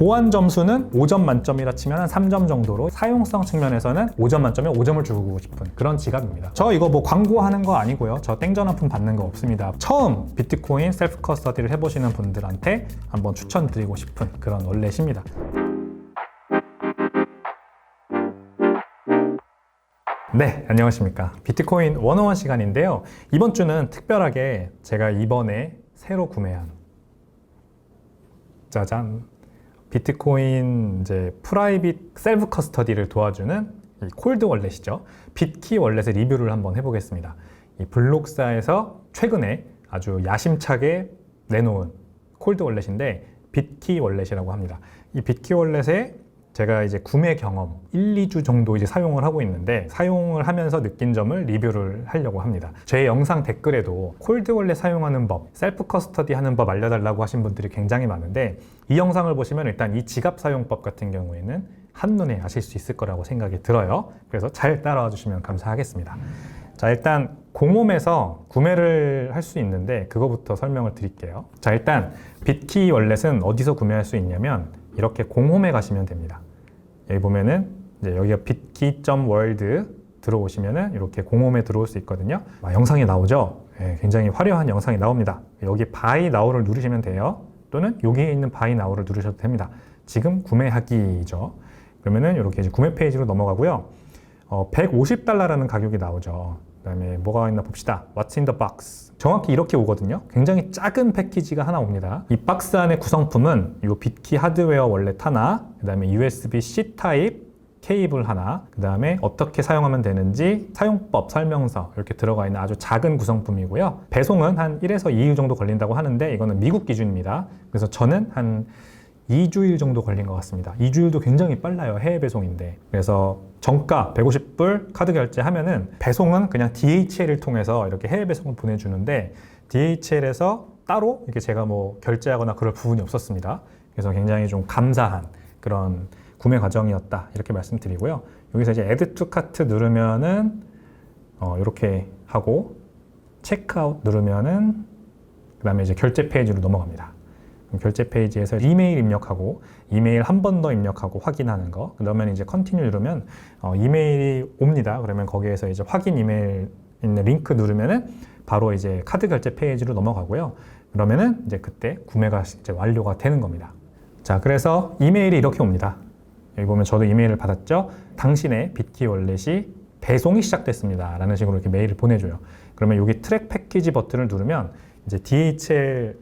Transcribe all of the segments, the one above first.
보안 점수는 5점 만점이라 치면 한 3점 정도로 사용성 측면에서는 5점 만점에 5점을 주고 싶은 그런 지갑입니다. 저 이거 뭐 광고하는 거 아니고요. 저 땡전환품 받는 거 없습니다. 처음 비트코인 셀프 커스터디를 해보시는 분들한테 한번 추천드리고 싶은 그런 월렛입니다. 네, 안녕하십니까. 비트코인 101 시간인데요. 이번 주는 특별하게 제가 이번에 새로 구매한 짜잔! 비트코인 이제 프라이빗 셀프 커스터디를 도와주는 이 콜드 월렛이죠. 비키 월렛의 리뷰를 한번 해보겠습니다. 이 블록사에서 최근에 아주 야심차게 내놓은 콜드 월렛인데 비키 월렛이라고 합니다. 이 비키 월렛에 제가 이제 구매 경험 1, 2주 정도 이제 사용을 하고 있는데 사용을 하면서 느낀 점을 리뷰를 하려고 합니다. 제 영상 댓글에도 콜드 월렛 사용하는 법, 셀프 커스터디 하는 법 알려달라고 하신 분들이 굉장히 많은데 이 영상을 보시면 일단 이 지갑 사용법 같은 경우에는 한눈에 아실 수 있을 거라고 생각이 들어요. 그래서 잘 따라와 주시면 감사하겠습니다. 자, 일단 공홈에서 구매를 할 수 있는데 그거부터 설명을 드릴게요. 자, 일단 비키 월렛은 어디서 구매할 수 있냐면 이렇게 공홈에 가시면 됩니다. 여기 보면은 이제 여기가 bitki.world 들어오시면은 이렇게 공홈에 들어올 수 있거든요. 영상이 나오죠? 네, 굉장히 화려한 영상이 나옵니다. 여기 Buy Now를 누르시면 돼요. 또는 여기에 있는 Buy Now를 누르셔도 됩니다. 지금 구매하기죠. 그러면은 이렇게 이제 구매 페이지로 넘어가고요. $150라는 가격이 나오죠. 그 다음에 뭐가 있나 봅시다. What's in the box? 정확히 이렇게 오거든요. 굉장히 작은 패키지가 하나 옵니다. 이 박스 안의 구성품은 이 비키 하드웨어 월렛 하나, 그 다음에 USB-C 타입 케이블 하나, 그 다음에 어떻게 사용하면 되는지 사용법 설명서 이렇게 들어가 있는 아주 작은 구성품이고요. 배송은 한 1에서 2일 정도 걸린다고 하는데 이거는 미국 기준입니다. 그래서 저는 한 2주일 정도 걸린 것 같습니다. 2주일도 굉장히 빨라요. 해외 배송인데. 그래서 정가 150불 카드 결제하면은 배송은 그냥 DHL을 통해서 이렇게 해외 배송을 보내주는데 DHL에서 따로 이렇게 제가 뭐 결제하거나 그럴 부분이 없었습니다. 그래서 굉장히 좀 감사한 그런 구매 과정이었다 이렇게 말씀드리고요. 여기서 이제 Add to Cart 누르면은 이렇게 하고 체크아웃 누르면은 그 다음에 이제 결제 페이지로 넘어갑니다. 결제 페이지에서 이메일 입력하고 이메일 한 번 더 입력하고 확인하는 거 그러면 이제 컨티뉴 누르면 이메일이 옵니다. 그러면 거기에서 이제 확인 이메일 있는 링크 누르면은 바로 이제 카드 결제 페이지로 넘어가고요. 그러면은 이제 그때 구매가 이제 완료가 되는 겁니다. 자, 그래서 이메일이 이렇게 옵니다. 여기 보면 저도 이메일을 받았죠. 당신의 비키 월렛이 배송이 시작됐습니다. 라는 식으로 이렇게 메일을 보내줘요. 그러면 여기 트랙 패키지 버튼을 누르면 이제 DHL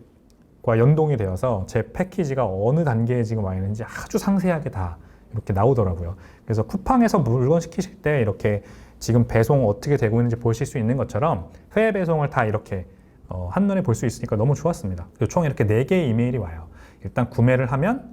과 연동이 되어서 제 패키지가 어느 단계에 지금 와 있는지 아주 상세하게 다 이렇게 나오더라고요. 그래서 쿠팡에서 물건 시키실 때 이렇게 지금 배송 어떻게 되고 있는지 보실 수 있는 것처럼 해외 배송을 다 이렇게 한눈에 볼 수 있으니까 너무 좋았습니다. 총 이렇게 4개의 이메일이 와요. 일단 구매를 하면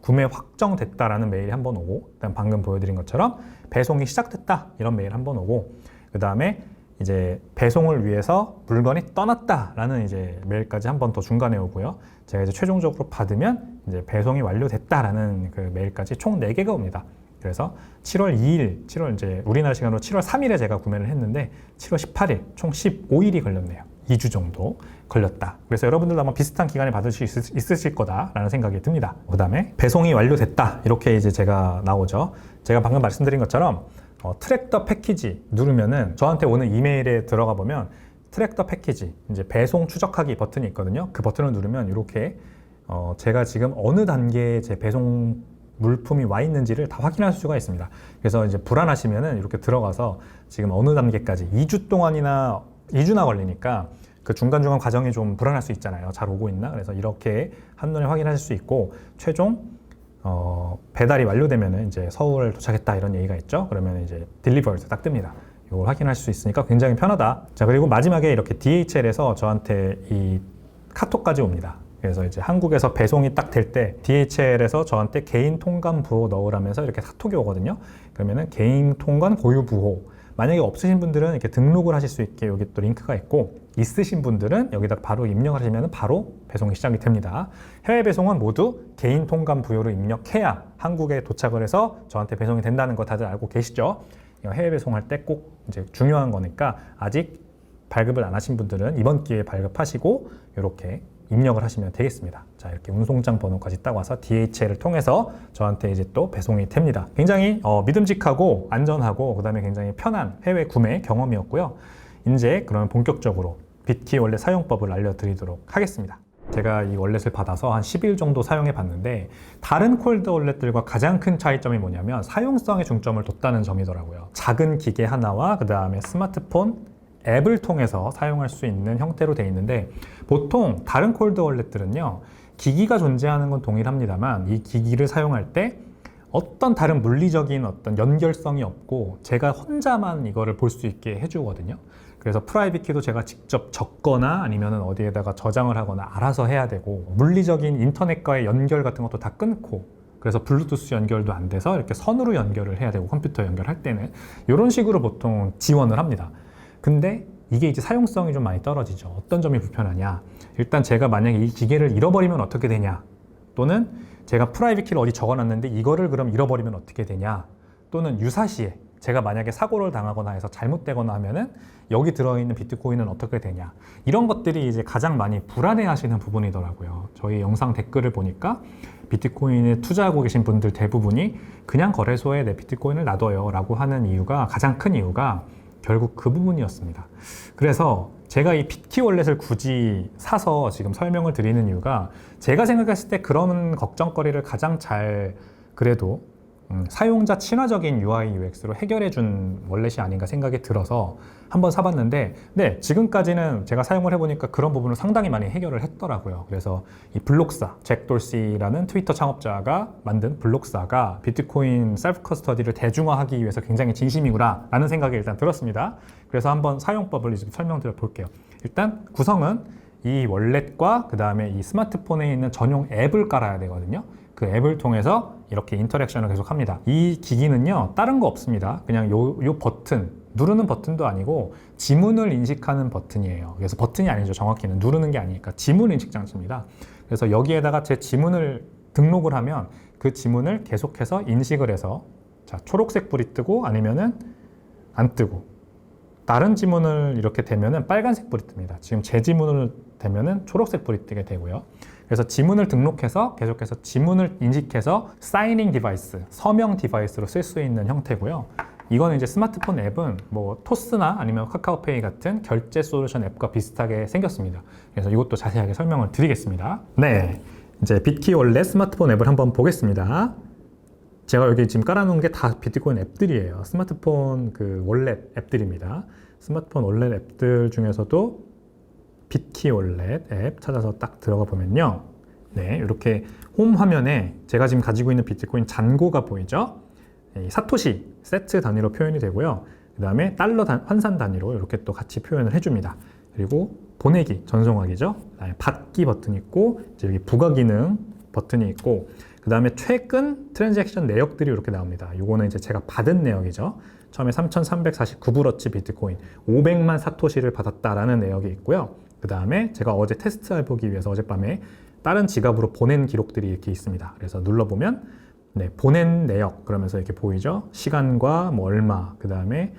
구매 확정됐다라는 메일이 한 번 오고, 일단 방금 보여드린 것처럼 배송이 시작됐다 이런 메일 한 번 오고, 그 다음에 이제 배송을 위해서 물건이 떠났다라는 이제 메일까지 한 번 더 중간에 오고요. 제가 이제 최종적으로 받으면 이제 배송이 완료됐다라는 그 메일까지 총 4개가 옵니다. 그래서 7월 2일, 이제 우리나라 시간으로 7월 3일에 제가 구매를 했는데 7월 18일, 총 15일이 걸렸네요. 2주 정도 걸렸다. 그래서 여러분들도 아마 비슷한 기간에 받으실 수 있으실 거다라는 생각이 듭니다. 그 다음에 배송이 완료됐다. 이렇게 이제 제가 나오죠. 제가 방금 말씀드린 것처럼 트랙 더 패키지 누르면은 저한테 오는 이메일에 들어가 보면 트랙 더 패키지 이제 배송 추적하기 버튼이 있거든요. 그 버튼을 누르면 이렇게 제가 지금 어느 단계에 제 배송 물품이 와 있는지를 다 확인할 수가 있습니다. 그래서 이제 불안하시면은 이렇게 들어가서 지금 어느 단계까지 2주 동안이나 2주나 걸리니까 그 중간중간 과정이 좀 불안할 수 있잖아요. 잘 오고 있나? 그래서 이렇게 한눈에 확인하실 수 있고 최종 배달이 완료되면 이제 서울 도착했다 이런 얘기가 있죠. 그러면 이제 delivered 딱 뜹니다. 이걸 확인할 수 있으니까 굉장히 편하다. 자, 그리고 마지막에 이렇게 DHL에서 저한테 이 카톡까지 옵니다. 그래서 이제 한국에서 배송이 딱 될 때 DHL에서 저한테 개인 통관 부호 넣으라면서 이렇게 카톡이 오거든요. 그러면은 개인 통관 고유 부호. 만약에 없으신 분들은 이렇게 등록을 하실 수 있게 여기 또 링크가 있고, 있으신 분들은 여기다 바로 입력하시면 바로 배송이 시작이 됩니다. 해외 배송은 모두 개인 통관 부여를 입력해야 한국에 도착을 해서 저한테 배송이 된다는 거 다들 알고 계시죠? 해외 배송할 때 꼭 이제 중요한 거니까 아직 발급을 안 하신 분들은 이번 기회에 발급하시고 이렇게 입력을 하시면 되겠습니다. 자, 이렇게 운송장 번호까지 딱 와서 DHL을 통해서 저한테 이제 또 배송이 됩니다. 굉장히 믿음직하고 안전하고 그다음에 굉장히 편한 해외 구매 경험이었고요. 이제 그러면 본격적으로 빗키 월렛 사용법을 알려드리도록 하겠습니다. 제가 이 월렛을 받아서 한 10일 정도 사용해 봤는데 다른 콜드 월렛들과 가장 큰 차이점이 뭐냐면 사용성에 중점을 뒀다는 점이더라고요. 작은 기계 하나와 그 다음에 스마트폰 앱을 통해서 사용할 수 있는 형태로 되어 있는데 보통 다른 콜드 월렛들은요 기기가 존재하는 건 동일합니다만 이 기기를 사용할 때 어떤 다른 물리적인 어떤 연결성이 없고 제가 혼자만 이거를 볼 수 있게 해주거든요. 그래서 프라이빗 키도 제가 직접 적거나 아니면 어디에다가 저장을 하거나 알아서 해야 되고 물리적인 인터넷과의 연결 같은 것도 다 끊고 그래서 블루투스 연결도 안 돼서 이렇게 선으로 연결을 해야 되고 컴퓨터 연결할 때는 이런 식으로 보통 지원을 합니다. 근데 이게 이제 사용성이 좀 많이 떨어지죠. 어떤 점이 불편하냐? 일단 제가 만약에 이 기계를 잃어버리면 어떻게 되냐? 또는 제가 프라이빗 키를 어디 적어놨는데 이거를 그럼 잃어버리면 어떻게 되냐? 또는 유사시에 제가 만약에 사고를 당하거나 해서 잘못되거나 하면은 여기 들어있는 비트코인은 어떻게 되냐? 이런 것들이 이제 가장 많이 불안해하시는 부분이더라고요. 저희 영상 댓글을 보니까 비트코인에 투자하고 계신 분들 대부분이 그냥 거래소에 내 비트코인을 놔둬요 라고 하는 이유가 가장 큰 이유가 결국 그 부분이었습니다. 그래서 제가 이 빗키 월렛을 굳이 사서 지금 설명을 드리는 이유가 제가 생각했을 때 그런 걱정거리를 가장 잘 그래도 사용자 친화적인 UI UX로 해결해 준 월렛이 아닌가 생각이 들어서 한번 사봤는데 네, 지금까지는 제가 사용을 해보니까 그런 부분을 상당히 많이 해결을 했더라고요. 그래서 이 블록사, 잭 돌시라는 트위터 창업자가 만든 블록사가 비트코인 셀프 커스터디를 대중화하기 위해서 굉장히 진심이구나 라는 생각이 일단 들었습니다. 그래서 한번 사용법을 좀 설명드려 볼게요. 일단 구성은 이 월렛과 그 다음에 이 스마트폰에 있는 전용 앱을 깔아야 되거든요. 그 앱을 통해서 이렇게 인터랙션을 계속 합니다. 이 기기는요, 다른 거 없습니다. 그냥 요 버튼, 누르는 버튼도 아니고 지문을 인식하는 버튼이에요. 그래서 버튼이 아니죠. 정확히는 누르는 게 아니니까 지문 인식 장치입니다. 그래서 여기에다가 제 지문을 등록을 하면 그 지문을 계속해서 인식을 해서 자, 초록색 불이 뜨고 아니면은 안 뜨고 다른 지문을 이렇게 대면은 빨간색 불이 뜹니다. 지금 제 지문을 대면은 초록색 불이 뜨게 되고요. 그래서 지문을 등록해서 계속해서 지문을 인식해서 사이닝 디바이스, 서명 디바이스로 쓸 수 있는 형태고요. 이거는 이제 스마트폰 앱은 뭐 토스나 아니면 카카오페이 같은 결제 솔루션 앱과 비슷하게 생겼습니다. 그래서 이것도 자세하게 설명을 드리겠습니다. 네, 이제 빗키 월렛 스마트폰 앱을 한번 보겠습니다. 제가 여기 지금 깔아놓은 게 다 비트코인 앱들이에요. 스마트폰 그 월렛 앱들입니다. 스마트폰 월렛 앱들 중에서도 빗키 월렛 앱 찾아서 딱 들어가 보면요. 네, 이렇게 홈 화면에 제가 지금 가지고 있는 비트코인 잔고가 보이죠? 사토시 세트 단위로 표현이 되고요. 그 다음에 달러 환산 단위로 이렇게 또 같이 표현을 해줍니다. 그리고 보내기, 전송하기죠. 그다음에 받기 버튼이 있고 이제 여기 부가 기능 버튼이 있고 그 다음에 최근 트랜잭션 내역들이 이렇게 나옵니다. 이거는 이제 제가 받은 내역이죠. 처음에 3,349불어치 비트코인 500만 사토시를 받았다라는 내역이 있고요. 그 다음에 제가 어제 테스트해보기 위해서 어젯밤에 다른 지갑으로 보낸 기록들이 이렇게 있습니다. 그래서 눌러보면 네, 보낸 내역 그러면서 이렇게 보이죠. 시간과 뭐 얼마, 그 다음에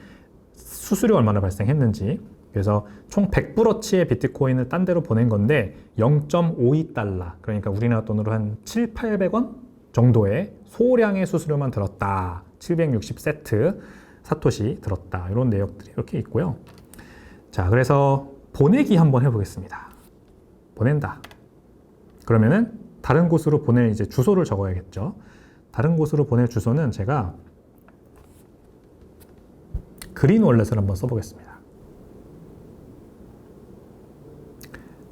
수수료 얼마나 발생했는지. 그래서 총 100불어치의 비트코인을 딴 데로 보낸 건데 0.52달러, 그러니까 우리나라 돈으로 한 7,800원 정도의 소량의 수수료만 들었다. 760세트 사토시 들었다. 이런 내역들이 이렇게 있고요. 자, 그래서 보내기 한번 해보겠습니다. 보낸다. 그러면은 다른 곳으로 보낼 이제 주소를 적어야겠죠. 다른 곳으로 보낼 주소는 제가 그린 월렛을 한번 써보겠습니다.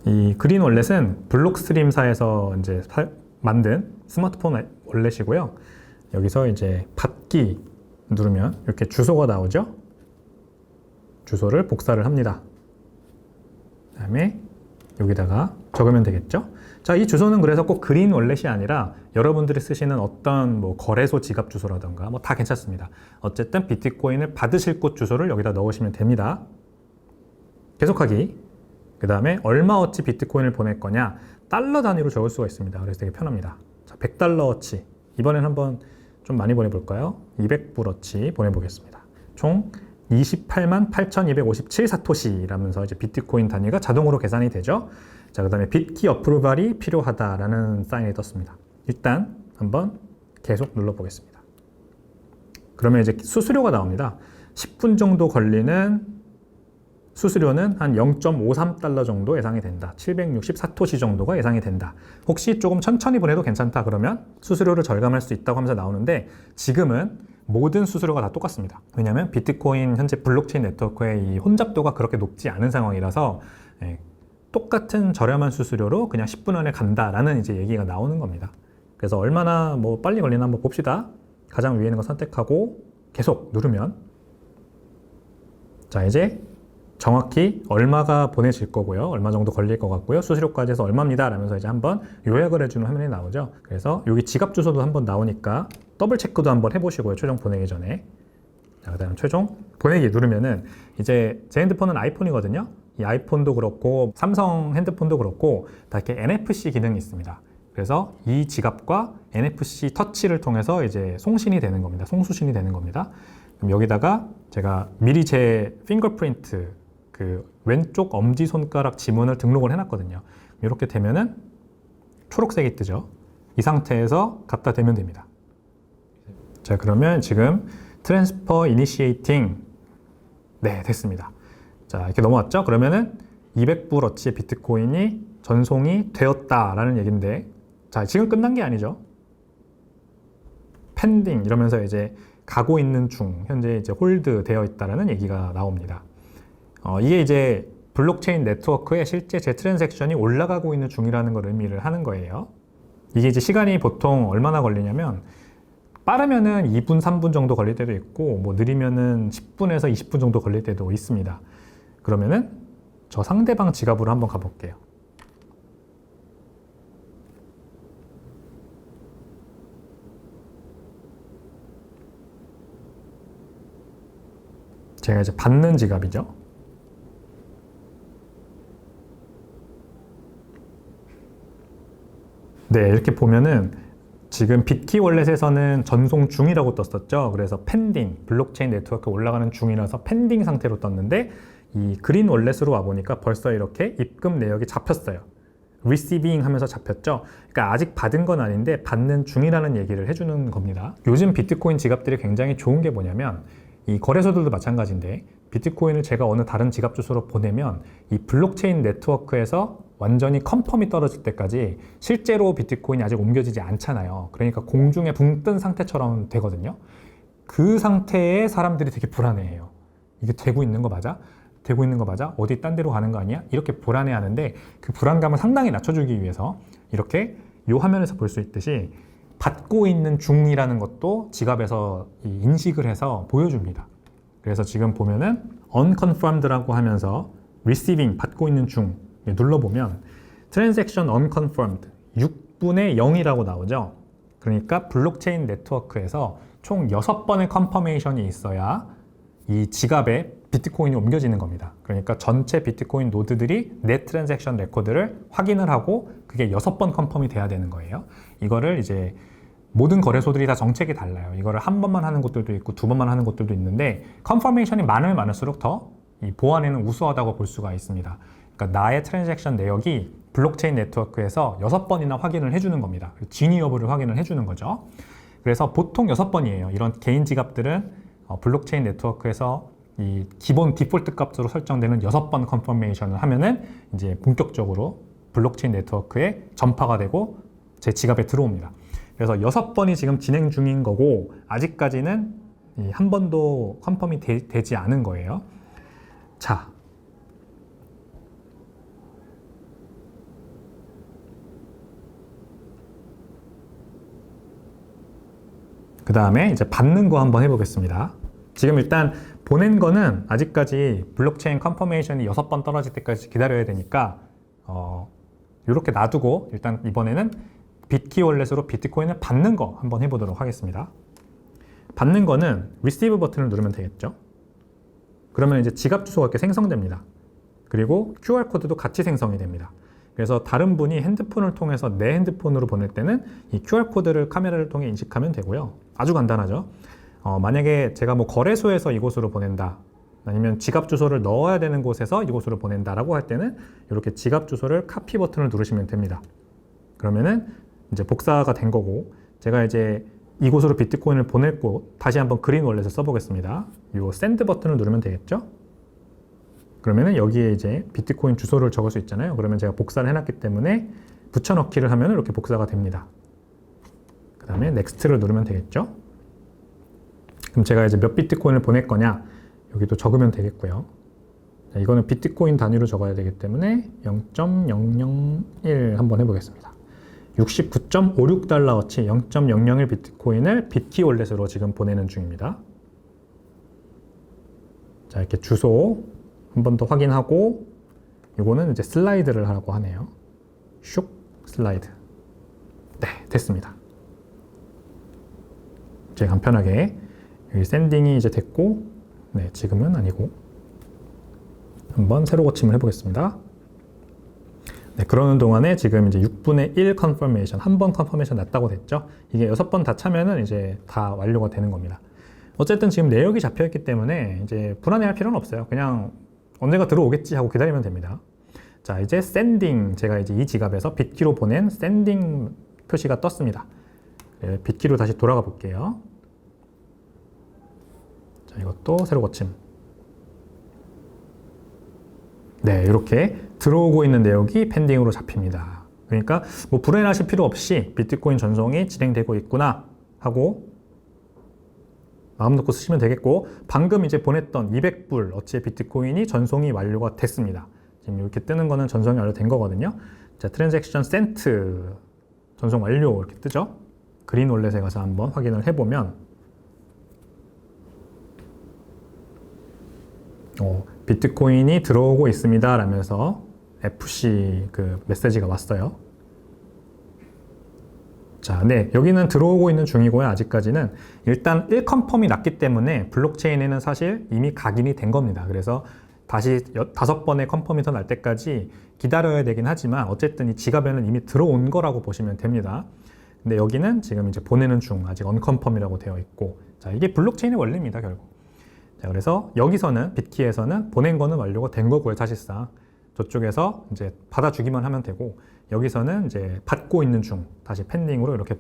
이 그린 월렛은 블록스트림사에서 이제 만든 스마트폰 월렛이고요. 여기서 이제 받기 누르면 이렇게 주소가 나오죠. 주소를 복사를 합니다. 그 다음에 여기다가 적으면 되겠죠. 자, 이 주소는 그래서 꼭 그린 월렛이 아니라 여러분들이 쓰시는 어떤 뭐 거래소 지갑 주소라던가 뭐 다 괜찮습니다. 어쨌든 비트코인을 받으실 곳 주소를 여기다 넣으시면 됩니다. 계속하기. 그 다음에 얼마어치 비트코인을 보낼 거냐, 달러 단위로 적을 수가 있습니다. 그래서 되게 편합니다. 자, 100달러어치. 이번엔 한번 좀 많이 보내볼까요? 200불어치 보내보겠습니다. 총 28만 8,257 사토시라면서 이제 비트코인 단위가 자동으로 계산이 되죠. 자, 그 다음에 빗키 어프루발이 필요하다라는 사인이 떴습니다. 일단 한번 계속 눌러보겠습니다. 그러면 이제 수수료가 나옵니다. 10분 정도 걸리는 수수료는 한 0.53달러 정도 예상이 된다. 764토시 정도가 예상이 된다. 혹시 조금 천천히 보내도 괜찮다 그러면 수수료를 절감할 수 있다고 하면서 나오는데 지금은 모든 수수료가 다 똑같습니다. 왜냐하면 비트코인 현재 블록체인 네트워크의 이 혼잡도가 그렇게 높지 않은 상황이라서 똑같은 저렴한 수수료로 그냥 10분 안에 간다라는 이제 얘기가 나오는 겁니다. 그래서 얼마나 뭐 빨리 걸리나 한번 봅시다. 가장 위에 있는 거 선택하고 계속 누르면 자, 이제 정확히 얼마가 보내질 거고요. 얼마 정도 걸릴 것 같고요. 수수료까지 해서 얼마입니다. 라면서 이제 한번 요약을 해주는 화면이 나오죠. 그래서 여기 지갑 주소도 한번 나오니까 더블 체크도 한번 해보시고요. 최종 보내기 전에. 자, 그 다음 최종 보내기 누르면은 이제 제 핸드폰은 아이폰이거든요. 이 아이폰도 그렇고 삼성 핸드폰도 그렇고 다 이렇게 NFC 기능이 있습니다. 그래서 이 지갑과 NFC 터치를 통해서 이제 송신이 되는 겁니다. 송수신이 되는 겁니다. 그럼 여기다가 제가 미리 제 핑거프린트 그 왼쪽 엄지손가락 지문을 등록을 해놨거든요. 이렇게 되면은 초록색이 뜨죠. 이 상태에서 갖다 대면 됩니다. 자, 그러면 지금 트랜스퍼 이니시에이팅 네, 됐습니다. 자, 이렇게 넘어왔죠? 그러면은 200불어치의 비트코인이 전송이 되었다라는 얘기인데 자, 지금 끝난 게 아니죠. 펜딩 이러면서 이제 가고 있는 중, 현재 이제 홀드 되어 있다라는 얘기가 나옵니다. 이게 이제 블록체인 네트워크에 실제 제 트랜잭션이 올라가고 있는 중이라는 걸 의미를 하는 거예요. 이게 이제 시간이 보통 얼마나 걸리냐면 빠르면은 2분, 3분 정도 걸릴 때도 있고 뭐 느리면은 10분에서 20분 정도 걸릴 때도 있습니다. 그러면은 저 상대방 지갑으로 한번 가볼게요. 제가 이제 받는 지갑이죠. 네, 이렇게 보면은 지금 빗키 월렛에서는 전송 중이라고 떴었죠. 그래서 펜딩, 블록체인 네트워크에 올라가는 중이라서 펜딩 상태로 떴는데 이 그린 월렛으로 와보니까 벌써 이렇게 입금 내역이 잡혔어요. receiving 하면서 잡혔죠. 그러니까 아직 받은 건 아닌데 받는 중이라는 얘기를 해주는 겁니다. 요즘 비트코인 지갑들이 굉장히 좋은 게 뭐냐면 이 거래소들도 마찬가지인데 비트코인을 제가 어느 다른 지갑 주소로 보내면 이 블록체인 네트워크에서 완전히 컨펌이 떨어질 때까지 실제로 비트코인이 아직 옮겨지지 않잖아요. 그러니까 공중에 붕 뜬 상태처럼 되거든요. 그 상태에 사람들이 되게 불안해해요. 이게 되고 있는 거 맞아? 되고 있는 거 맞아? 어디 딴 데로 가는 거 아니야? 이렇게 불안해하는데 그 불안감을 상당히 낮춰주기 위해서 이렇게 이 화면에서 볼 수 있듯이 받고 있는 중이라는 것도 지갑에서 인식을 해서 보여줍니다. 그래서 지금 보면은 unconfirmed라고 하면서 receiving 받고 있는 중 눌러보면 transaction unconfirmed 6분의 0이라고 나오죠. 그러니까 블록체인 네트워크에서 총 6번의 컨퍼메이션이 있어야 이 지갑에 비트코인이 옮겨지는 겁니다. 그러니까 전체 비트코인 노드들이 내 트랜잭션 레코드를 확인을 하고 그게 6번 컨펌이 돼야 되는 거예요. 이거를 이제 모든 거래소들이 다 정책이 달라요. 이거를 한 번만 하는 곳들도 있고 두 번만 하는 곳들도 있는데 컨퍼메이션이 많으면 많을수록 더 이 보안에는 우수하다고 볼 수가 있습니다. 그러니까 나의 트랜잭션 내역이 블록체인 네트워크에서 6번이나 확인을 해주는 겁니다. 진위 여부를 확인을 해주는 거죠. 그래서 보통 6번이에요. 이런 개인 지갑들은 블록체인 네트워크에서 이 기본 디폴트 값으로 설정되는 6번 컨퍼메이션을 하면은 이제 본격적으로 블록체인 네트워크에 전파가 되고 제 지갑에 들어옵니다. 그래서 6번이 지금 진행 중인 거고 아직까지는 한 번도 컨펌이 되지 않은 거예요. 자, 그 다음에 이제 받는 거 한번 해보겠습니다. 지금 일단 보낸 거는 아직까지 블록체인 컨퍼메이션이 6번 떨어질 때까지 기다려야 되니까 이렇게 놔두고 일단 이번에는 빗키 월렛으로 비트코인을 받는 거 한번 해보도록 하겠습니다. 받는 거는 receive 버튼을 누르면 되겠죠. 그러면 이제 지갑 주소가 이렇게 생성됩니다. 그리고 QR코드도 같이 생성이 됩니다. 그래서 다른 분이 핸드폰을 통해서 내 핸드폰으로 보낼 때는 이 QR코드를 카메라를 통해 인식하면 되고요. 아주 간단하죠. 만약에 제가 뭐 거래소에서 이곳으로 보낸다. 아니면 지갑 주소를 넣어야 되는 곳에서 이곳으로 보낸다라고 할 때는 이렇게 지갑 주소를 카피 버튼을 누르시면 됩니다. 그러면은 이제 복사가 된 거고, 제가 이제 이곳으로 비트코인을 보낼 곳 다시 한번 그린 월렛을 써보겠습니다. 이 샌드 버튼을 누르면 되겠죠? 그러면은 여기에 이제 비트코인 주소를 적을 수 있잖아요. 그러면 제가 복사를 해놨기 때문에 붙여넣기를 하면 이렇게 복사가 됩니다. 그 다음에 넥스트를 누르면 되겠죠? 그럼 제가 이제 몇 비트코인을 보낼 거냐, 여기도 적으면 되겠고요. 자, 이거는 비트코인 단위로 적어야 되기 때문에 0.001 한번 해보겠습니다. 69.56달러어치 0.001 비트코인을 비트키 월렛으로 지금 보내는 중입니다. 자, 이렇게 주소 한 번 더 확인하고, 이거는 이제 슬라이드를 하라고 하네요. 슉 슬라이드. 네, 됐습니다. 이제 간편하게 여기 샌딩이 이제 됐고, 네, 지금은 아니고 한번 새로 고침을 해보겠습니다. 네, 그러는 동안에 지금 이제 6분의 1 컨퍼메이션, 한 번 컨퍼메이션 났다고 됐죠? 이게 6번 다 차면은 이제 다 완료가 되는 겁니다. 어쨌든 지금 내역이 잡혀있기 때문에 이제 불안해할 필요는 없어요. 그냥 언젠가 들어오겠지 하고 기다리면 됩니다. 자, 이제 샌딩, 제가 이제 이 지갑에서 비트키로 보낸 샌딩 표시가 떴습니다. 네, 비트키로 다시 돌아가 볼게요. 자, 이것도 새로 고침. 네, 이렇게 들어오고 있는 내역이 펜딩으로 잡힙니다. 그러니까 뭐 불안해하실 필요 없이 비트코인 전송이 진행되고 있구나 하고 마음 놓고 쓰시면 되겠고, 방금 이제 보냈던 200불 어치의 비트코인이 전송이 완료가 됐습니다. 지금 이렇게 뜨는 거는 전송이 완료된 거거든요. 자, 트랜잭션 센트 전송 완료 이렇게 뜨죠. 그린 월렛에 가서 한번 확인을 해보면 비트코인이 들어오고 있습니다 라면서 FC 그 메시지가 왔어요. 자, 네, 여기는 들어오고 있는 중이고요. 아직까지는 일단 1컨펌이 났기 때문에 블록체인에는 사실 이미 각인이 된 겁니다. 그래서 다시 5번의 컨펌이 더 날 때까지 기다려야 되긴 하지만 어쨌든 이 지갑에는 이미 들어온 거라고 보시면 됩니다. 근데 여기는 지금 이제 보내는 중, 아직 언컨펌이라고 되어 있고, 자, 이게 블록체인의 원리입니다, 결국. 자, 그래서 여기서는 비트키에서는 보낸 거는 완료가 된 거고요, 사실상. 저쪽에서 이제 받아주기만 하면 되고, 여기서는 이제 받고 있는 중, 다시 펜딩으로 이렇게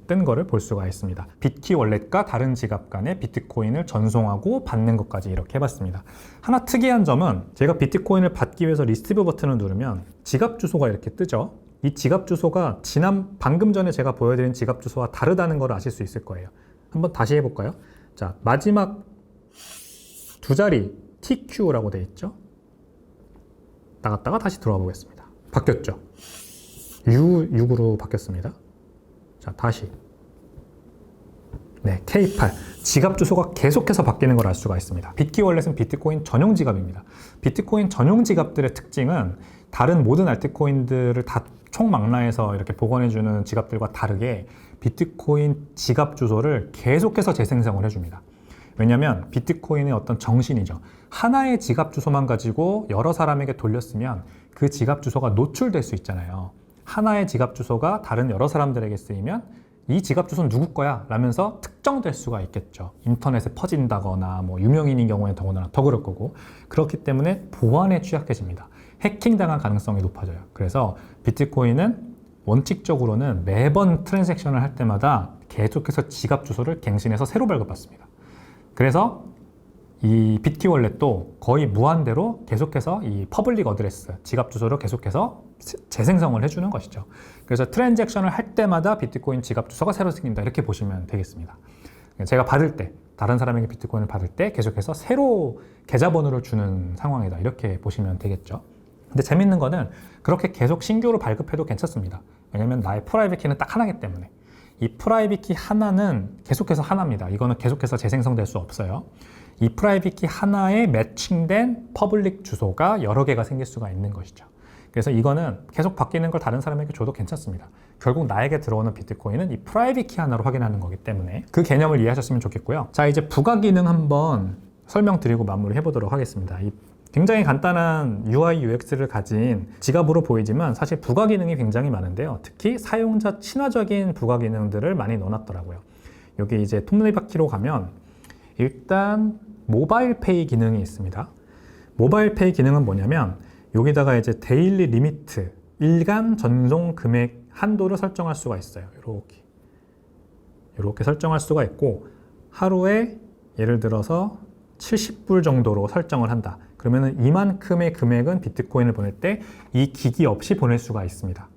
뜬 거를 볼 수가 있습니다. 비트키 월렛과 다른 지갑 간에 비트코인을 전송하고 받는 것까지 이렇게 해봤습니다. 하나 특이한 점은 제가 비트코인을 받기 위해서 리시브 버튼을 누르면 지갑 주소가 이렇게 뜨죠. 이 지갑 주소가 방금 전에 제가 보여드린 지갑 주소와 다르다는 걸 아실 수 있을 거예요. 한번 다시 해볼까요? 자, 마지막 두 자리 TQ라고 되어 있죠. 나갔다가 다시 들어와 보겠습니다. 바뀌었죠. U6으로 바뀌었습니다. 자, 다시. 네, K8. 지갑 주소가 계속해서 바뀌는 걸 알 수가 있습니다. 비트키 월렛은 비트코인 전용 지갑입니다. 비트코인 전용 지갑들의 특징은 다른 모든 알트코인들을 다 총망라해서 이렇게 복원해주는 지갑들과 다르게 비트코인 지갑 주소를 계속해서 재생성을 해줍니다. 왜냐하면 비트코인의 어떤 정신이죠. 하나의 지갑 주소만 가지고 여러 사람에게 돌렸으면 그 지갑 주소가 노출될 수 있잖아요. 하나의 지갑 주소가 다른 여러 사람들에게 쓰이면 이 지갑 주소는 누구 거야? 라면서 특정될 수가 있겠죠. 인터넷에 퍼진다거나 뭐 유명인인 경우에 더구나 더 그럴 거고, 그렇기 때문에 보안에 취약해집니다. 해킹당할 가능성이 높아져요. 그래서 비트코인은 원칙적으로는 매번 트랜잭션을 할 때마다 계속해서 지갑 주소를 갱신해서 새로 발급받습니다. 그래서 이 비트키 월렛도 거의 무한대로 계속해서 이 퍼블릭 어드레스, 지갑 주소를 계속해서 재생성을 해주는 것이죠. 그래서 트랜잭션을 할 때마다 비트코인 지갑 주소가 새로 생긴다, 이렇게 보시면 되겠습니다. 제가 받을 때, 다른 사람에게 비트코인을 받을 때 계속해서 새로 계좌번호를 주는 상황이다, 이렇게 보시면 되겠죠. 근데 재밌는 거는 그렇게 계속 신규로 발급해도 괜찮습니다. 왜냐면 나의 프라이빗 키는 딱 하나이기 때문에. 이 프라이빗 키 하나는 계속해서 하나입니다. 이거는 계속해서 재생성될 수 없어요. 이 프라이빗 키 하나에 매칭된 퍼블릭 주소가 여러 개가 생길 수가 있는 것이죠. 그래서 이거는 계속 바뀌는 걸 다른 사람에게 줘도 괜찮습니다. 결국 나에게 들어오는 비트코인은 이 프라이빗 키 하나로 확인하는 거기 때문에 그 개념을 이해하셨으면 좋겠고요. 자, 이제 부가 기능 한번 설명드리고 마무리 해보도록 하겠습니다. 이 굉장히 간단한 UI, UX를 가진 지갑으로 보이지만 사실 부가 기능이 굉장히 많은데요. 특히 사용자 친화적인 부가 기능들을 많이 넣어놨더라고요. 여기 이제 톱니바퀴로 가면 일단 모바일 페이 기능이 있습니다. 모바일 페이 기능은 뭐냐면 여기다가 이제 데일리 리미트, 일간 전송 금액 한도를 설정할 수가 있어요. 이렇게 설정할 수가 있고 하루에 예를 들어서 70불 정도로 설정을 한다. 그러면은 이만큼의 금액은 비트코인을 보낼 때 이 기기 없이 보낼 수가 있습니다.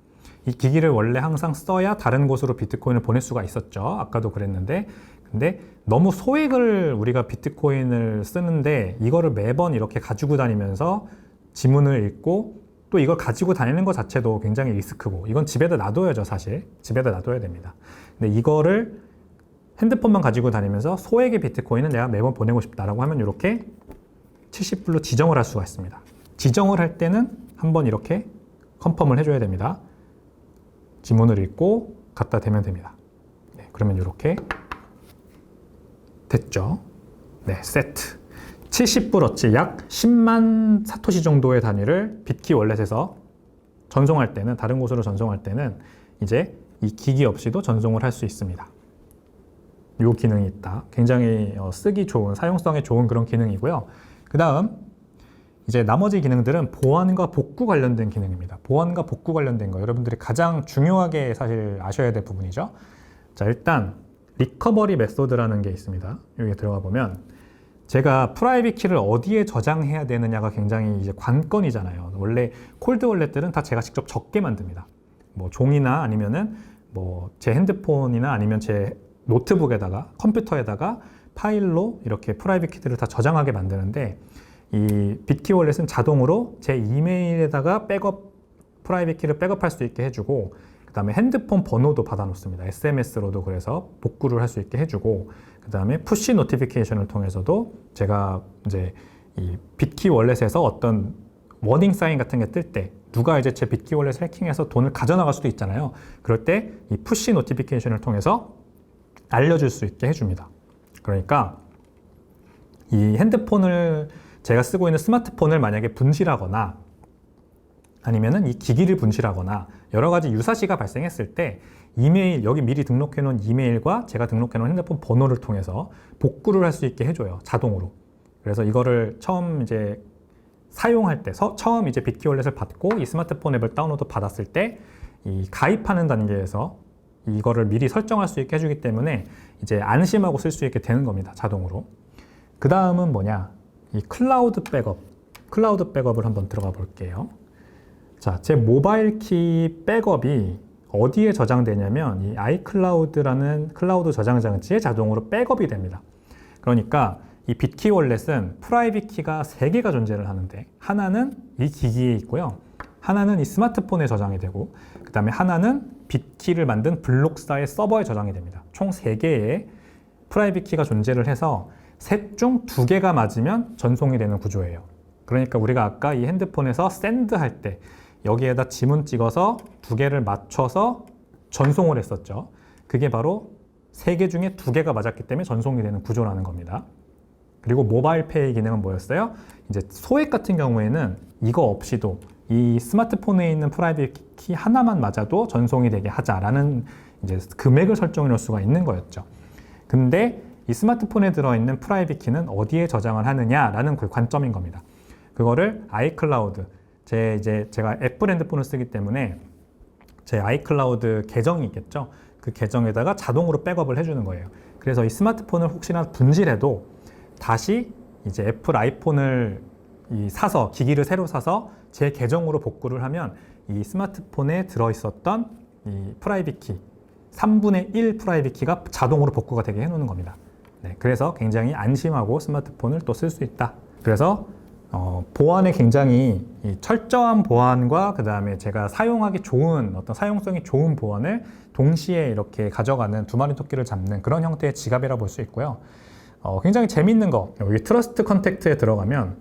이 기기를 원래 항상 써야 다른 곳으로 비트코인을 보낼 수가 있었죠. 아까도 그랬는데 근데 너무 소액을 우리가 비트코인을 쓰는데 이거를 매번 이렇게 가지고 다니면서 지문을 읽고 또 이걸 가지고 다니는 것 자체도 굉장히 리스크고 이건 집에다 놔둬야죠. 사실 집에다 놔둬야 됩니다. 근데 이거를 핸드폰만 가지고 다니면서 소액의 비트코인은 내가 매번 보내고 싶다라고 하면 이렇게 70불로 지정을 할 수가 있습니다. 지정을 할 때는 한번 이렇게 컨펌을 해줘야 됩니다. 지문을 읽고 갖다 대면 됩니다. 네, 그러면 이렇게 됐죠. 네, 세트. 70불어치 약 10만 사토시 정도의 단위를 비트키 월렛에서 전송할 때는 다른 곳으로 전송할 때는 이제 이 기기 없이도 전송을 할 수 있습니다. 이 기능이 있다. 굉장히 쓰기 좋은, 사용성에 좋은 그런 기능이고요. 그 다음 이제 나머지 기능들은 보안과 복구 관련된 기능입니다. 보안과 복구 관련된 거 여러분들이 가장 중요하게 사실 아셔야 될 부분이죠. 자, 일단 리커버리 메소드라는 게 있습니다. 여기 들어가 보면 제가 프라이빗 키를 어디에 저장해야 되느냐가 굉장히 이제 관건이잖아요. 원래 콜드 월렛들은 다 제가 직접 적게 만듭니다. 뭐 종이나 아니면은 뭐 제 핸드폰이나 아니면 제 노트북에다가 컴퓨터에다가 파일로 이렇게 프라이빗 키들을 다 저장하게 만드는데 이 비트키 월렛은 자동으로 제 이메일에다가 프라이빗 키를 백업할 수 있게 해주고 그 다음에 핸드폰 번호도 받아 놓습니다. SMS로도 그래서 복구를 할 수 있게 해주고 그 다음에 푸시 노티피케이션을 통해서도 제가 이제 이 비트키 월렛에서 어떤 워닝 사인 같은 게 뜰 때 누가 이제 제 비트키 월렛을 해킹해서 돈을 가져나갈 수도 있잖아요. 그럴 때 이 푸시 노티피케이션을 통해서 알려줄 수 있게 해줍니다. 그러니까 이 핸드폰을 제가 쓰고 있는 스마트폰을 만약에 분실하거나 아니면은 이 기기를 분실하거나 여러 가지 유사시가 발생했을 때 이메일, 여기 미리 등록해 놓은 이메일과 제가 등록해 놓은 핸드폰 번호를 통해서 복구를 할 수 있게 해줘요. 자동으로. 그래서 이거를 처음 이제 사용할 때, 처음 이제 비트키 월렛을 받고 이 스마트폰 앱을 다운로드 받았을 때 이 가입하는 단계에서 이거를 미리 설정할 수 있게 해주기 때문에 이제 안심하고 쓸 수 있게 되는 겁니다. 자동으로. 그 다음은 뭐냐? 이 클라우드 백업을 한번 들어가 볼게요. 자, 제 모바일 키 백업이 어디에 저장되냐면 이 아이클라우드라는 클라우드 저장 장치에 자동으로 백업이 됩니다. 그러니까 이 비트키 월렛은 프라이빗 키가 3개가 존재를 하는데 하나는 이 기기에 있고요. 하나는 이 스마트폰에 저장이 되고 그 다음에 하나는 비트키를 만든 블록사의 서버에 저장이 됩니다. 총 3개의 프라이빗 키가 존재를 해서 셋 중 2개가 맞으면 전송이 되는 구조예요. 그러니까 우리가 아까 이 핸드폰에서 샌드 할 때 여기에다 지문 찍어서 2개를 맞춰서 전송을 했었죠. 그게 바로 3개 중에 2개가 맞았기 때문에 전송이 되는 구조라는 겁니다. 그리고 모바일 페이 기능은 뭐였어요? 이제 소액 같은 경우에는 이거 없이도 이 스마트폰에 있는 프라이빗 키 하나만 맞아도 전송이 되게 하자라는 이제 금액을 설정해 놓을 수가 있는 거였죠. 근데 이 스마트폰에 들어있는 프라이빗 키는 어디에 저장을 하느냐라는 그 관점인 겁니다. 그거를 아이클라우드, 제가 애플 핸드폰을 쓰기 때문에 제 아이클라우드 계정이 있겠죠. 그 계정에다가 자동으로 백업을 해주는 거예요. 그래서 이 스마트폰을 혹시나 분실해도 다시 이제 애플 아이폰을 사서 기기를 새로 사서 제 계정으로 복구를 하면 이 스마트폰에 들어있었던 이 프라이빗 키 3분의 1 프라이빗 키가 자동으로 복구가 되게 해놓는 겁니다. 네, 그래서 굉장히 안심하고 스마트폰을 또 쓸 수 있다. 그래서 보안에 굉장히 철저한 보안과 그 다음에 제가 사용하기 좋은 어떤 사용성이 좋은 보안을 동시에 이렇게 가져가는 두 마리 토끼를 잡는 그런 형태의 지갑이라 볼 수 있고요. 굉장히 재밌는 거, 여기 트러스트 컨택트에 들어가면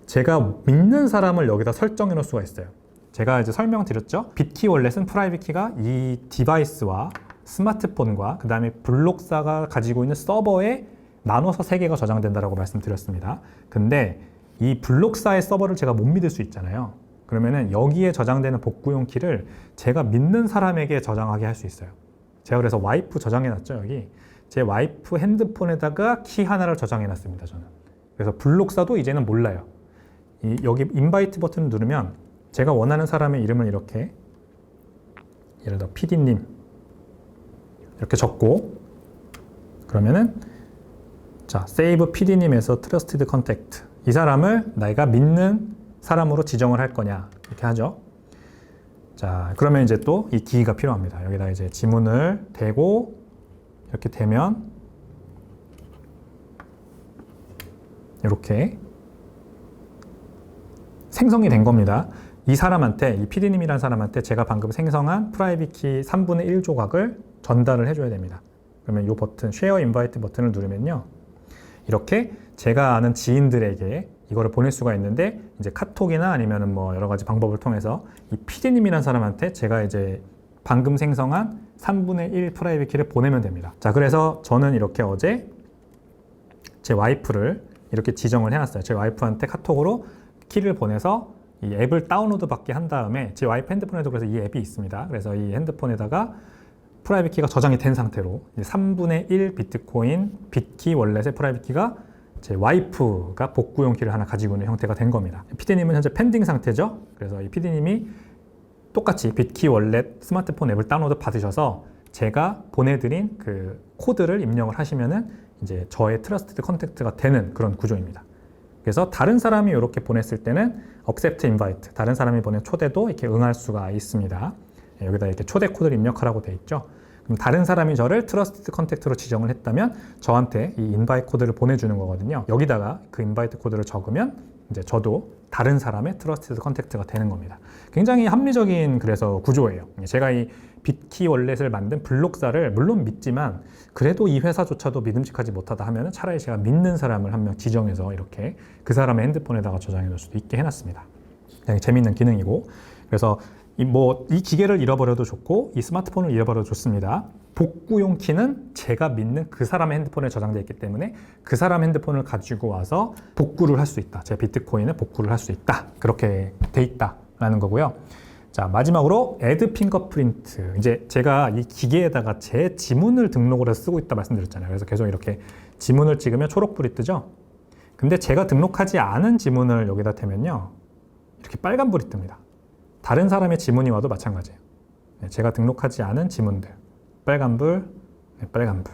제가 믿는 사람을 여기다 설정해 놓을 수가 있어요. 제가 이제 설명드렸죠. 비트키 월렛은 프라이빗 키가 이 디바이스와 스마트폰과 그 다음에 블록사가 가지고 있는 서버에 나눠서 3개가 저장된다라고 말씀드렸습니다. 근데 이 블록사의 서버를 제가 못 믿을 수 있잖아요. 그러면은 여기에 저장되는 복구용 키를 제가 믿는 사람에게 저장하게 할 수 있어요. 제가 그래서 와이프 저장해 놨죠. 여기 제 와이프 핸드폰에다가 키 하나를 저장해 놨습니다. 저는 그래서 블록사도 이제는 몰라요. 여기 인바이트 버튼을 누르면 제가 원하는 사람의 이름을 이렇게, 예를 들어 PD님 이렇게 적고, 그러면은 자, save PD님에서 trusted contact, 이 사람을 내가 믿는 사람으로 지정을 할 거냐 이렇게 하죠. 자, 그러면 이제 또 이 기기가 필요합니다. 여기다 이제 지문을 대고 이렇게 대면 이렇게 생성이 된 겁니다. 이 사람한테, 이 PD님이라는 사람한테 제가 방금 생성한 프라이빗 키 3분의 1 조각을 전달을 해줘야 됩니다. 그러면 이 버튼, Share Invite 버튼을 누르면요, 이렇게 제가 아는 지인들에게 이거를 보낼 수가 있는데, 이제 카톡이나 아니면은 뭐 여러 가지 방법을 통해서 이 PD님이라는 사람한테 제가 이제 방금 생성한 3분의 1 프라이빗 키를 보내면 됩니다. 자, 그래서 저는 이렇게 어제 제 와이프를 이렇게 지정을 해놨어요. 제 와이프한테 카톡으로 키를 보내서 이 앱을 다운로드 받게 한 다음에, 제 와이프 핸드폰에도 그래서 이 앱이 있습니다. 그래서 이 핸드폰에다가 프라이빗 키가 저장이 된 상태로 3분의 1 비트코인 빗키 월렛의 프라이빗 키가 제 와이프가 복구용 키를 하나 가지고 있는 형태가 된 겁니다. PD님은 현재 펜딩 상태죠. 그래서 이 PD님이 똑같이 빗키 월렛 스마트폰 앱을 다운로드 받으셔서 제가 보내드린 그 코드를 입력을 하시면은 이제 저의 트러스티드 컨택트가 되는 그런 구조입니다. 그래서 다른 사람이 이렇게 보냈을 때는 accept invite, 다른 사람이 보낸 초대도 이렇게 응할 수가 있습니다. 여기다 이렇게 초대 코드를 입력하라고 되어 있죠. 그럼 다른 사람이 저를 트러스티드 컨택트로 지정을 했다면 저한테 이 인바이트 코드를 보내주는 거거든요. 여기다가 그 인바이트 코드를 적으면 이제 저도 다른 사람의 트러스티드 컨택트가 되는 겁니다. 굉장히 합리적인 그래서 구조예요. 제가 이 빗키 월렛을 만든 블록사를 물론 믿지만, 그래도 이 회사조차도 믿음직하지 못하다 하면 차라리 제가 믿는 사람을 한 명 지정해서 이렇게 그 사람의 핸드폰에다가 저장해 놓을 수도 있게 해놨습니다. 굉장히 재밌는 기능이고, 그래서 이 기계를 잃어버려도 좋고 이 스마트폰을 잃어버려도 좋습니다. 복구용 키는 제가 믿는 그 사람의 핸드폰에 저장되어 있기 때문에 그 사람 핸드폰을 가지고 와서 복구를 할 수 있다. 제 비트코인을 복구를 할 수 있다. 그렇게 돼 있다라는 거고요. 자, 마지막으로 Add Fingerprint. 이제 제가 이 기계에다가 제 지문을 등록을 해서 쓰고 있다 말씀드렸잖아요. 그래서 계속 이렇게 지문을 찍으면 초록불이 뜨죠. 근데 제가 등록하지 않은 지문을 여기다 대면요, 이렇게 빨간불이 뜹니다. 다른 사람의 지문이 와도 마찬가지예요. 제가 등록하지 않은 지문들, 빨간불, 빨간불,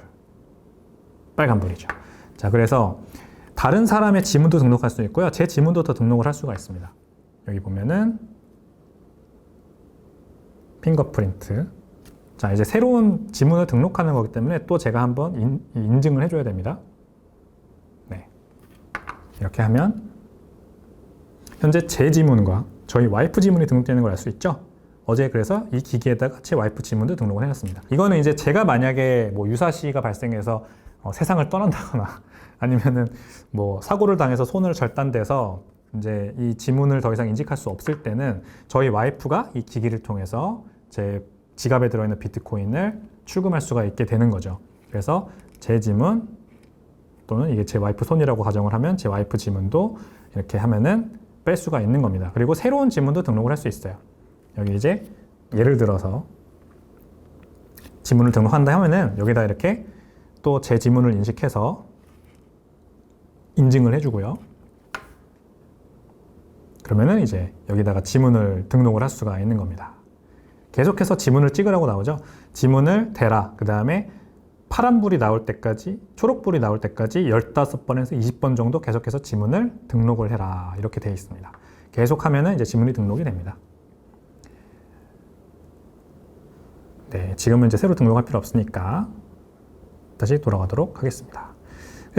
빨간불이죠. 자, 그래서 다른 사람의 지문도 등록할 수 있고요, 제 지문도 더 등록을 할 수가 있습니다. 여기 보면은 핑거프린트. 자, 이제 새로운 지문을 등록하는 거기 때문에 또 제가 한번 인증을 해줘야 됩니다. 네, 이렇게 하면 현재 제 지문과 저희 와이프 지문이 등록되는 걸 알 수 있죠. 어제 그래서 이 기기에다가 제 와이프 지문도 등록을 해놨습니다. 이거는 이제 제가 만약에 뭐 유사시가 발생해서 세상을 떠난다거나 아니면은 뭐 사고를 당해서 손을 절단돼서 이제 이 지문을 더 이상 인식할 수 없을 때는 저희 와이프가 이 기기를 통해서 제 지갑에 들어있는 비트코인을 출금할 수가 있게 되는 거죠. 그래서 제 지문 또는 이게 제 와이프 손이라고 가정을 하면 제 와이프 지문도 이렇게 하면은 뺄 수가 있는 겁니다. 그리고 새로운 지문도 등록을 할 수 있어요. 여기 이제 예를 들어서 지문을 등록한다 하면은 여기다 이렇게 또 제 지문을 인식해서 인증을 해주고요. 그러면은 이제 여기다가 지문을 등록을 할 수가 있는 겁니다. 계속해서 지문을 찍으라고 나오죠. 지문을 대라. 그 다음에 파란불이 나올 때까지, 초록불이 나올 때까지 15번에서 20번 정도 계속해서 지문을 등록을 해라. 이렇게 되어 있습니다. 계속하면은 이제 지문이 등록이 됩니다. 네, 지금은 이제 새로 등록할 필요 없으니까 다시 돌아가도록 하겠습니다.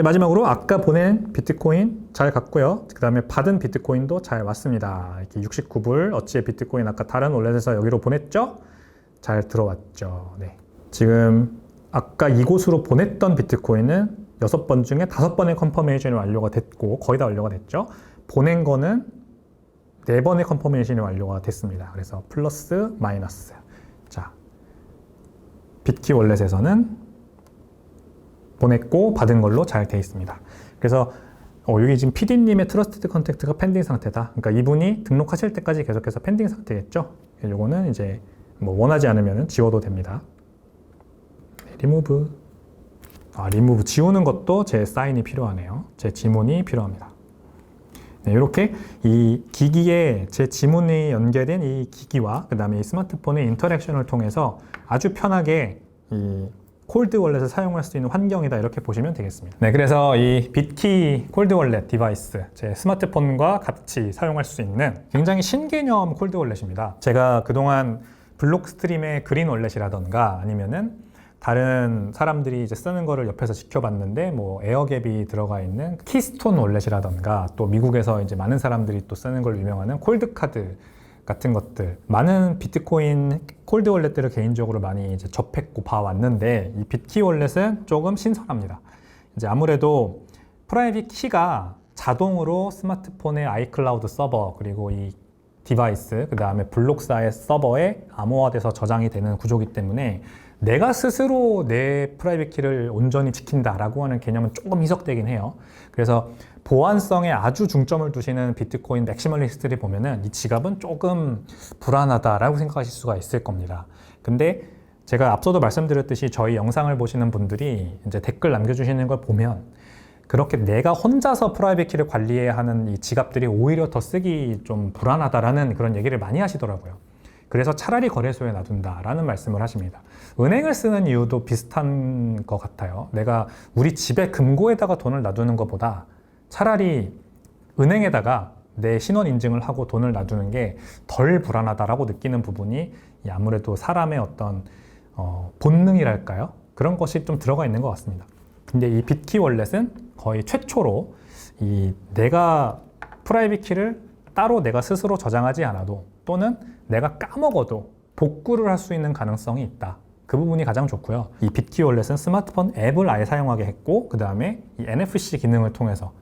마지막으로 아까 보낸 비트코인 잘 갔고요. 그 다음에 받은 비트코인도 잘 왔습니다. 이렇게 69불 어치의 비트코인 아까 다른 월렛에서 여기로 보냈죠? 잘 들어왔죠. 네. 지금 아까 이곳으로 보냈던 비트코인은 6번 중에 5번의 컨퍼메이션이 완료가 됐고 거의 다 완료가 됐죠. 보낸 거는 4번의 컨퍼메이션이 완료가 됐습니다. 그래서 플러스 마이너스. 자, 빗키 월렛에서는 보냈고 받은 걸로 잘 돼 있습니다. 그래서 여기 지금 PD님의 트러스티드 컨택트가 펜딩 상태다. 그러니까 이분이 등록하실 때까지 계속해서 펜딩 상태겠죠. 요거는 이제 뭐 원하지 않으면 지워도 됩니다. 리무브. 리무브 지우는 것도 제 사인이 필요하네요. 제 지문이 필요합니다. 네, 이렇게 이 기기에 제 지문이 연계된 이 기기와 그 다음에 이 스마트폰의 인터랙션을 통해서 아주 편하게 이 콜드 월렛을 사용할 수 있는 환경이다, 이렇게 보시면 되겠습니다. 네, 그래서 이 빗키 콜드 월렛 디바이스, 제 스마트폰과 같이 사용할 수 있는 굉장히 신개념 콜드 월렛입니다. 제가 그동안 블록스트림의 그린 월렛이라던가 아니면은 다른 사람들이 이제 쓰는 거를 옆에서 지켜봤는데, 뭐 에어갭이 들어가 있는 키스톤 월렛이라던가, 또 미국에서 이제 많은 사람들이 또 쓰는 걸로 유명하는 콜드카드 같은 것들, 많은 비트코인 콜드 월렛들을 개인적으로 많이 이제 접했고 봐왔는데, 이 빗키 월렛은 조금 신선합니다. 이제 아무래도 프라이빗 키가 자동으로 스마트폰의 아이클라우드 서버, 그리고 이 디바이스, 그 다음에 블록사의 서버에 암호화돼서 저장이 되는 구조이기 때문에 내가 스스로 내 프라이빗 키를 온전히 지킨다라고 하는 개념은 조금 희석되긴 해요. 그래서 보안성에 아주 중점을 두시는 비트코인 맥시멀리스트를 보면은 이 지갑은 조금 불안하다라고 생각하실 수가 있을 겁니다. 근데 제가 앞서도 말씀드렸듯이 저희 영상을 보시는 분들이 이제 댓글 남겨주시는 걸 보면 그렇게 내가 혼자서 프라이빗 키를 관리해야 하는 이 지갑들이 오히려 더 쓰기 좀 불안하다라는 그런 얘기를 많이 하시더라고요. 그래서 차라리 거래소에 놔둔다라는 말씀을 하십니다. 은행을 쓰는 이유도 비슷한 것 같아요. 내가 우리 집에 금고에다가 돈을 놔두는 것보다 차라리 은행에다가 내 신원 인증을 하고 돈을 놔두는 게 덜 불안하다라고 느끼는 부분이 아무래도 사람의 어떤 본능이랄까요? 그런 것이 좀 들어가 있는 것 같습니다. 근데 이 빗키 월렛은 거의 최초로 이 내가 프라이빗 키를 따로 내가 스스로 저장하지 않아도, 또는 내가 까먹어도 복구를 할 수 있는 가능성이 있다. 그 부분이 가장 좋고요. 이 빗키 월렛은 스마트폰 앱을 아예 사용하게 했고, 그 다음에 이 NFC 기능을 통해서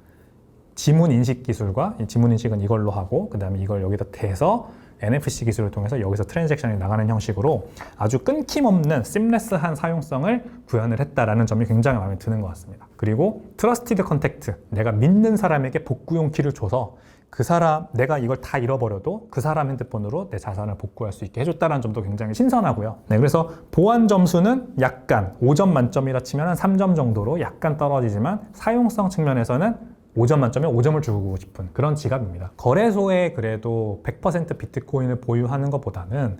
지문 인식 기술과, 이 지문 인식은 이걸로 하고, 그 다음에 이걸 여기다 대서 NFC 기술을 통해서 여기서 트랜잭션이 나가는 형식으로 아주 끊김없는 심레스한 사용성을 구현을 했다라는 점이 굉장히 마음에 드는 것 같습니다. 그리고 트러스티드 컨택트, 내가 믿는 사람에게 복구용 키를 줘서 그 사람, 내가 이걸 다 잃어버려도 그 사람 핸드폰으로 내 자산을 복구할 수 있게 해줬다는 점도 굉장히 신선하고요. 네, 그래서 보안 점수는 약간 5점 만점이라 치면 한 3점 정도로 약간 떨어지지만, 사용성 측면에서는 5점 만점에 5점을 주고 싶은 그런 지갑입니다. 거래소에 그래도 100% 비트코인을 보유하는 것보다는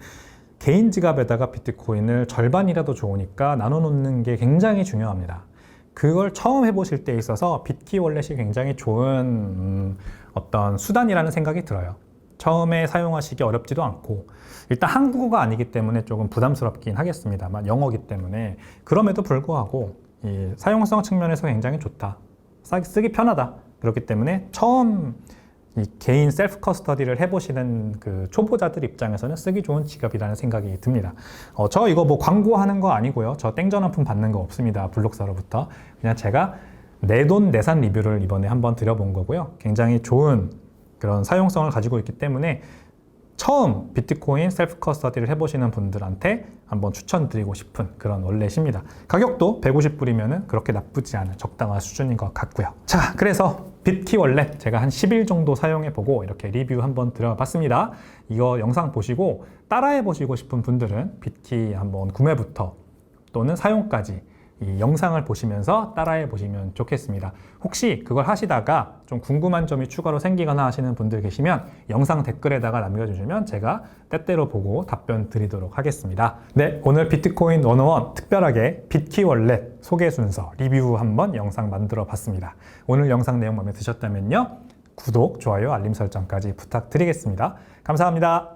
개인 지갑에다가 비트코인을 절반이라도 좋으니까 나눠놓는 게 굉장히 중요합니다. 그걸 처음 해보실 때 있어서 빗키 월렛이 굉장히 좋은 어떤 수단이라는 생각이 들어요. 처음에 사용하시기 어렵지도 않고, 일단 한국어가 아니기 때문에 조금 부담스럽긴 하겠습니다만, 영어기 때문에 그럼에도 불구하고 이 사용성 측면에서 굉장히 좋다, 쓰기 편하다. 그렇기 때문에 처음 이 개인 셀프 커스터디를 해보시는 그 초보자들 입장에서는 쓰기 좋은 지갑이라는 생각이 듭니다. 저 이거 뭐 광고하는 거 아니고요. 저 땡전환품 받는 거 없습니다. 블록사로부터. 그냥 제가 내돈 내산 리뷰를 이번에 한번 드려본 거고요. 굉장히 좋은 그런 사용성을 가지고 있기 때문에 처음 비트코인 셀프 커스터디를 해보시는 분들한테 한번 추천드리고 싶은 그런 월렛입니다. 가격도 150불이면 그렇게 나쁘지 않은 적당한 수준인 것 같고요. 자, 그래서 빗키 월렛 제가 한 10일 정도 사용해보고 이렇게 리뷰 한번 드려봤습니다. 이거 영상 보시고 따라해보시고 싶은 분들은 빗키 한번 구매부터 또는 사용까지 이 영상을 보시면서 따라해 보시면 좋겠습니다. 혹시 그걸 하시다가 좀 궁금한 점이 추가로 생기거나 하시는 분들 계시면 영상 댓글에다가 남겨주시면 제가 때때로 보고 답변 드리도록 하겠습니다. 네, 오늘 비트코인 101 특별하게 빗키 월렛 소개 순서 리뷰 한번 영상 만들어 봤습니다. 오늘 영상 내용 마음에 드셨다면요, 구독, 좋아요, 알림 설정까지 부탁드리겠습니다. 감사합니다.